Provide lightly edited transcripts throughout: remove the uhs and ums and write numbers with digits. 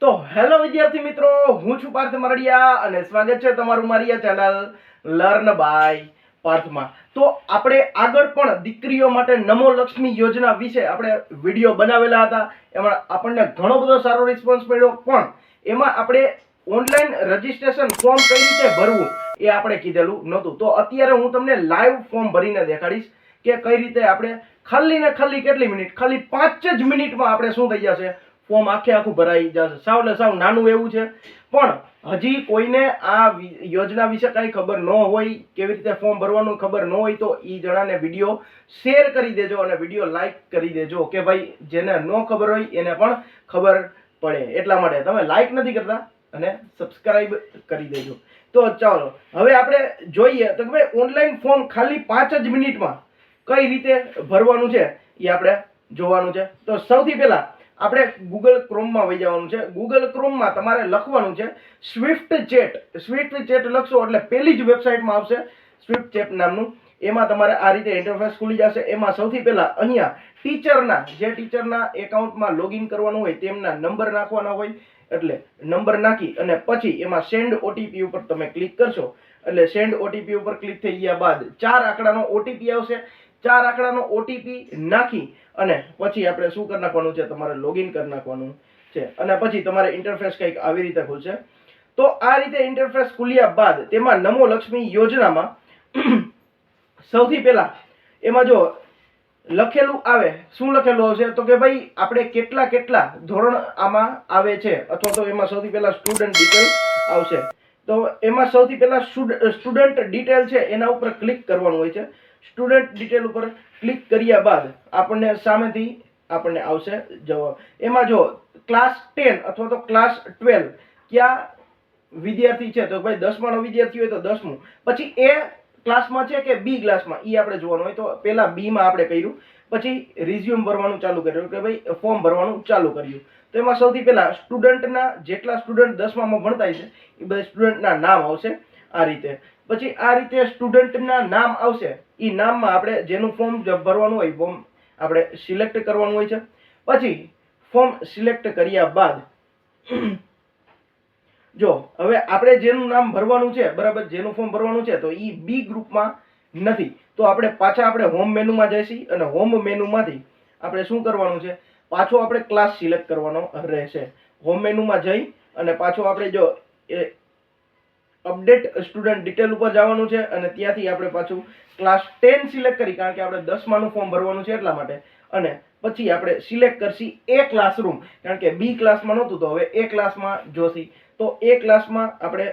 તો હેલો વિદ્યાર્થી મિત્રો, હું છું પાર્થ મરડિયા અને સ્વાગત છે તમારું મારી આ ચેનલ લર્ન બાય પાર્થમાં. તો આપણે આગળ પણ દીકરીઓ માટે નમો લક્ષ્મી યોજના વિશે આપણે વિડીયો બનાવેલા હતા. એમાં આપણને ઘણો બધો સારો રિસ્પોન્સ મળ્યો, પણ એમાં આપણે ઓનલાઈન રજીસ્ટ્રેશન ફોર્મ કઈ રીતે ભરવું એ આપણે કીધેલું નહોતું. તો અત્યારે હું તમને લાઈવ ફોર્મ ભરીને દેખાડીશ કે કઈ રીતે આપણે ખાલી ને ખાલી કેટલી મિનિટ, ખાલી 5 જ મિનિટમાં આપણે શું થઈ જશે, ફોર્મ આખું ભરાઈ જશે. સાવ એટલે સાવ નાનું એવું છે. પણ હજી કોઈને આ યોજના વિશે કઈ ખબર ન હોય, કેવી રીતે ફોર્મ ભરવાનું ખબર ન હોય, તો એ જણાને વિડીયો શેર કરી દેજો અને વિડીયો લાઈક કરી દેજો કે ભાઈ જેને ન ખબર હોય એને પણ ખબર પડે. એટલા માટે તમે લાઈક નથી કરતા અને સબસ્ક્રાઇબ કરી દેજો. તો ચાલો હવે આપણે જોઈએ તો કે ભાઈ ઓનલાઈન ફોર્મ ખાલી 5 જ મિનિટમાં કઈ રીતે ભરવાનું છે એ આપણે જોવાનું છે. તો સૌથી પહેલા આપણે ગૂગલ ક્રોમમાં વહી જવાનું છે. ગૂગલ ક્રોમમાં તમારે લખવાનું છે સ્વિફ્ટ ચેટ. સ્વિફ્ટ ચેટ લખશો એટલે પહેલી જ વેબસાઇટમાં આવશે સ્વિફ્ટ ચેટ નામનું. એમાં તમારે આ રીતે ઇન્ટરફેસ ખુલી જશે. એમાં સૌથી પહેલા અહીંયા ટીચરના એકાઉન્ટમાં લોગિન કરવાનું હોય તેમના નંબર નાખવાના હોય, એટલે નંબર નાખી અને પછી એમાં સેન્ડ ઓટીપી ઉપર તમે ક્લિક કરશો. એટલે સેન્ડ ઓટીપી ઉપર ક્લિક થઈ ગયા બાદ 4 આંકડાનો ઓટીપી આવશે. 4 આંકડાનો ઓટીપી નાખી અને પછી આપણે શું કરી નાખવાનું છે, તમારે લોગિન કરી નાખવાનું છે. અને પછી તમારે ઇન્ટરફેસ કંઈક આવી રીતે ખુલશે. તો આ રીતે ઇન્ટરફેસ ખુલ્યા બાદ તેમાં નમો લક્ષ્મી યોજનામાં સૌથી પહેલા એમાં જો લખેલું આવે, શું લખેલું આવશે તો કે ભાઈ આપણે કેટલા ધોરણ આમાં આવે છે, અથવા તો એમાં સૌથી પહેલા સ્ટુડન્ટ ડિટેલ આવશે. તો એમાં સૌથી પહેલા સ્ટુડન્ટ ડિટેલ છે એના ઉપર ક્લિક કરવાનું હોય છે. સ્ટુડન્ટ ડિટેલ ઉપર ક્લિક કર્યા બાદ આપણને સામેથી આપણને આવશે જવાબ. એમાં જો ક્લાસ 10 અથવા તો ક્લાસ 12 ક્યાં વિદ્યાર્થી છે, તો ભાઈ 10માનો વિદ્યાર્થી હોય તો 10મું, પછી એ ક્લાસમાં છે કે બી ક્લાસમાં એ આપણે જોવાનું હોય. તો પહેલા બી માં આપણે કર્યું, પછી રિઝ્યુમ ભરવાનું ચાલુ કર્યું કે ભાઈ ફોર્મ ભરવાનું ચાલુ કર્યું. તો એમાં સૌથી પહેલા સ્ટુડન્ટના જેટલા સ્ટુડન્ટ 10મામાં ભણતા છે એ બધા સ્ટુડન્ટના નામ આવશે આ રીતે. પછી આ રીતે સ્ટુડન્ટના નામ આવશે. એ નામમાં આપણે જેનું ફોર્મ ભરવાનું હોય ફોર્મ આપણે સિલેક્ટ કરવાનું હોય છે. પછી ફોર્મ સિલેક્ટ કર્યા બાદ જો હવે આપણે જેનું નામ ભરવાનું છે, બરાબર, જેનું ફોર્મ ભરવાનું છે, તો એ બી ગ્રુપમાં નથી. તો આપણે પાછા આપણે હોમ મેનુમાં જઈશું અને હોમ મેનુમાંથી આપણે શું કરવાનું છે, પાછો આપણે ક્લાસ સિલેક્ટ કરવાનો રહેશે. હોમ મેનુમાં જઈ અને પાછો આપણે જો અપડેટ સ્ટુડન્ટ ડિટેલ ઉપર જવાનું છે અને ત્યાંથી આપણે પાછું ક્લાસ 10 સિલેક્ટ કરી, કારણ કે આપણે 10માનું ફોર્મ ભરવાનું છે એટલા માટે. અને પછી આપણે સિલેક્ટ કરશી એ ક્લાસરૂમ, કારણ કે બી ક્લાસમાં નહોતું તો હવે એ ક્લાસમાં જોશી. તો એ ક્લાસમાં આપણે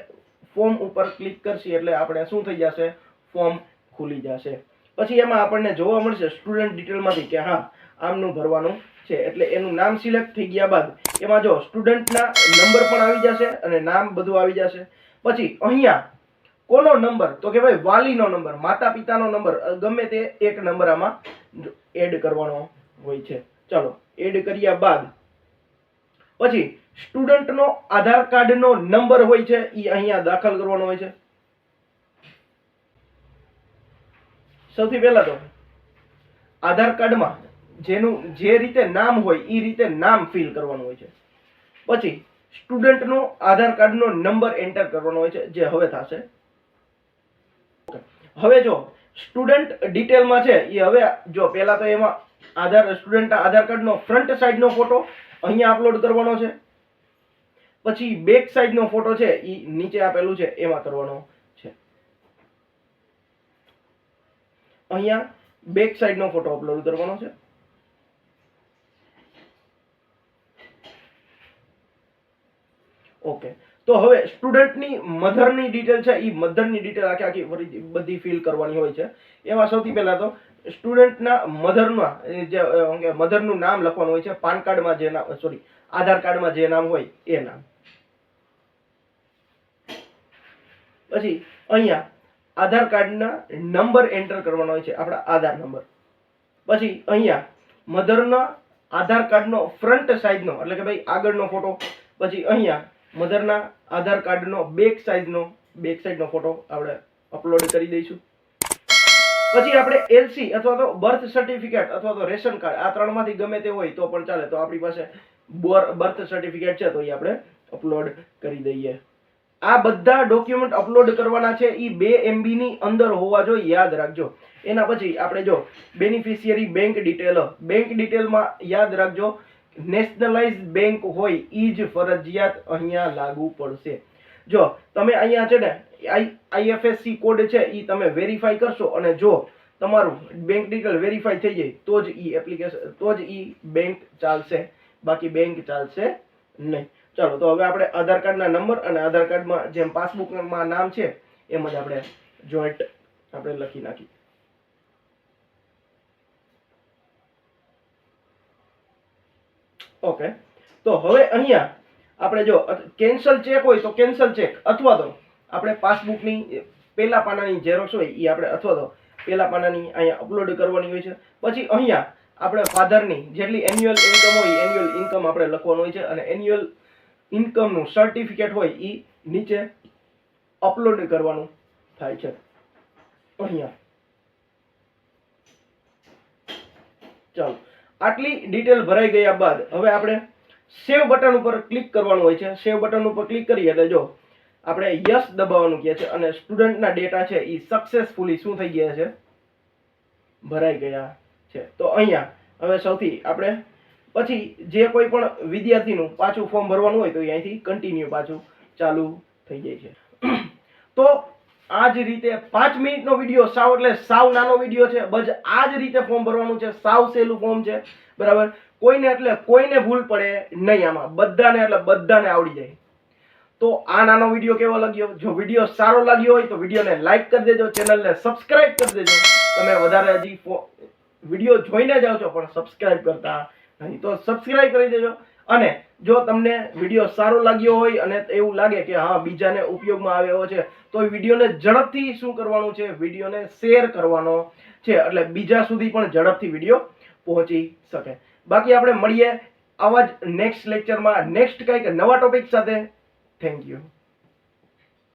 ફોર્મ ઉપર ક્લિક કરશી એટલે આપણે શું થઈ જશે, ફોર્મ ખુલી જશે. પછી એમાં આપણને જોવા મળશે સ્ટુડન્ટ ડિટેલમાંથી કે હા આમનું ભરવાનું છે. એટલે એનું નામ સિલેક્ટ થઈ ગયા બાદ એમાં જો સ્ટુડન્ટના નંબર પણ આવી જશે અને નામ બધું આવી જશે. પછી અહીંયા કોનો નંબર, તો કે ભાઈ વાલીનો નંબર, માતા પિતાનો નંબર, ગમે તે એક નંબર આમાં એડ કરવાનો હોય છે. ચાલો એડ કર્યા બાદ પછી સ્ટુડન્ટનો આધાર કાર્ડનો નંબર હોય છે એ અહીંયા દાખલ કરવાનો હોય છે. સૌથી પહેલા તો આધાર કાર્ડમાં જેનું જે રીતે નામ હોય એ રીતે નામ ફિલ કરવાનું હોય છે. પછી સ્ટુડન્ટનો આધાર કાર્ડનો નંબર એન્ટર કરવાનો હોય છે, જે હવે થશે. હવે જો સ્ટુડન્ટ ડિટેલમાં છે એ હવે જો પહેલા તો એમાં સ્ટુડન્ટ આધાર કાર્ડનો ફ્રન્ટ સાઈડનો ફોટો અહીંયા અપલોડ કરવાનો છે. પછી બેક સાઈડનો ફોટો છે એ નીચે આપેલું છે એમાં કરવાનો છે. અહીંયા બેક સાઈડનો ફોટો અપલોડ કરવાનો છે. ઓકે, તો હવે સ્ટુડન્ટની મધરની ડિટેલ છે એ મધરની ડિટેલ આખી બધી ફિલ કરવાની હોય છે. એમાં સૌથી પહેલા તો સ્ટુડન્ટના મધરનું નામ લખવાનું હોય છે. પાન કાર્ડમાં જે નામ, સોરી, આધાર કાર્ડમાં જે નામ હોય એ નામ. પછી અહીંયા આધાર કાર્ડના નંબર એન્ટર કરવાનો હોય છે, આપણા આધાર નંબર. પછી અહીંયા મધરના આધાર કાર્ડનો ફ્રન્ટ સાઈડનો એટલે કે ભાઈ આગળનો ફોટો. પછી અહીંયા મધરના આધાર કાર્ડનો બેક સાઈડનો ફોટો આપણે અપલોડ કરી દઈશું. પછી આપણે એલસી અથવા તો બર્થ સર્ટિફિકેટ અથવા તો રેશન કાર્ડ, આ ત્રણમાંથી ગમે તે હોય તો પણ ચાલે. તો આપણી પાસે બર્થ સર્ટિફિકેટ છે તો એ આપણે અપલોડ કરી દઈએ. આ બધા ડોક્યુમેન્ટ અપલોડ કરવાના છે એ 2 MB ની અંદર હોવા જોઈએ, યાદ રાખજો. એના પછી આપણે જો બેનિફિશિયરી બેંક ડિટેલમાં યાદ રાખજો નેશનલાઇઝ બેંક હોય એ જ ફરજિયાત અહીંયા લાગુ પડશે. જો તમે અહીંયા છે ને IFSC કોડ છે એ તમે વેરીફાઈ કરશો અને જો તમારું બેંક ડિટેલ વેરીફાઈ થઈ જાય તો જ બેંક ચાલશે, બાકી બેંક ચાલશે નહીં. ચાલો તો હવે આપણે આધાર કાર્ડના નંબર અને આધાર કાર્ડમાં જેમ પાસબુકમાં નામ છે એમ જ આપણે જોઈન્ટ આપણે લખી નાખી. ઓકે, તો હવે અહીંયા આપણે જો કેન્સલ ચેક હોય તો કેન્સલ ચેક અથવા તો આપણે પાસબુકની પહેલા પાનાની ઝેરોક્સ હોય એ આપણે અથવા તો પહેલા પાનાની અહીંયા અપલોડ કરવાની હોય છે. પછી અહીંયા આપણે ફાધરની જેટલી એન્યુઅલ ઇન્કમ હોય એન્યુઅલ ઇન્કમ આપણે લખવાનું હોય છે અને એન્યુઅલ ઇન્કમનું સર્ટિફિકેટ હોય એ નીચે અપલોડ કરવાનું થાય છે અહીંયા. ચાલો આટલી ડિટેલ ભરાઈ ગયા બાદ હવે આપણે સેવ બટન ઉપર ક્લિક કરવાનું હોય છે. સેવ બટન ઉપર ક્લિક કરીએ એટલે જો આપણે યસ દબાવવાનું કહે છે અને સ્ટુડન્ટના ડેટા છે એ સક્સેસફુલી શું થઈ ગયા છે, ભરાઈ ગયા છે. તો અહીંયા હવે સૌથી આપણે પછી જે કોઈ પણ વિદ્યાર્થીનું પાછું ફોર્મ ભરવાનું હોય તો અહીંથી કન્ટિન્યુ પાછું ચાલુ થઈ જાય છે. તો આ જ રીતે 5 મિનિટનો વિડીયો, સાવ એટલે સાવ નાનો વિડીયો છે. બસ આ જ રીતે ફોર્મ ભરવાનું છે, સાવ સહેલું ફોર્મ છે, બરાબર. કોઈને ભૂલ પડે નહીં આમાં, બધાને આવડી જાય. તો આ નાનો વિડીયો કેવો લાગ્યો? જો વિડીયો સારો લાગ્યો હોય તો વિડીયોને લાઈક કરી દેજો, ચેનલને સબસ્ક્રાઇબ કરી દેજો. તમે વધારે હજી વિડીયો જોઈને જાઓ છો પણ સબસ્ક્રાઇબ કરતા નહીં તો સબસ્ક્રાઇબ કરી દેજો. અને જો તમને વિડીયો સારો લાગ્યો હોય અને એવું લાગે કે હા બીજાને ઉપયોગમાં આવે એવો છે તો વિડીયોને ઝડપથી શું કરવાનું છે, વિડીયોને શેર કરવાનો છે એટલે બીજા સુધી પણ ઝડપથી વિડીયો પહોંચી શકે. બાકી આપણે મળીએ આવા જ નેક્સ્ટ લેક્ચરમાં નેક્સ્ટ કંઈક નવા ટોપિક સાથે. Thank you.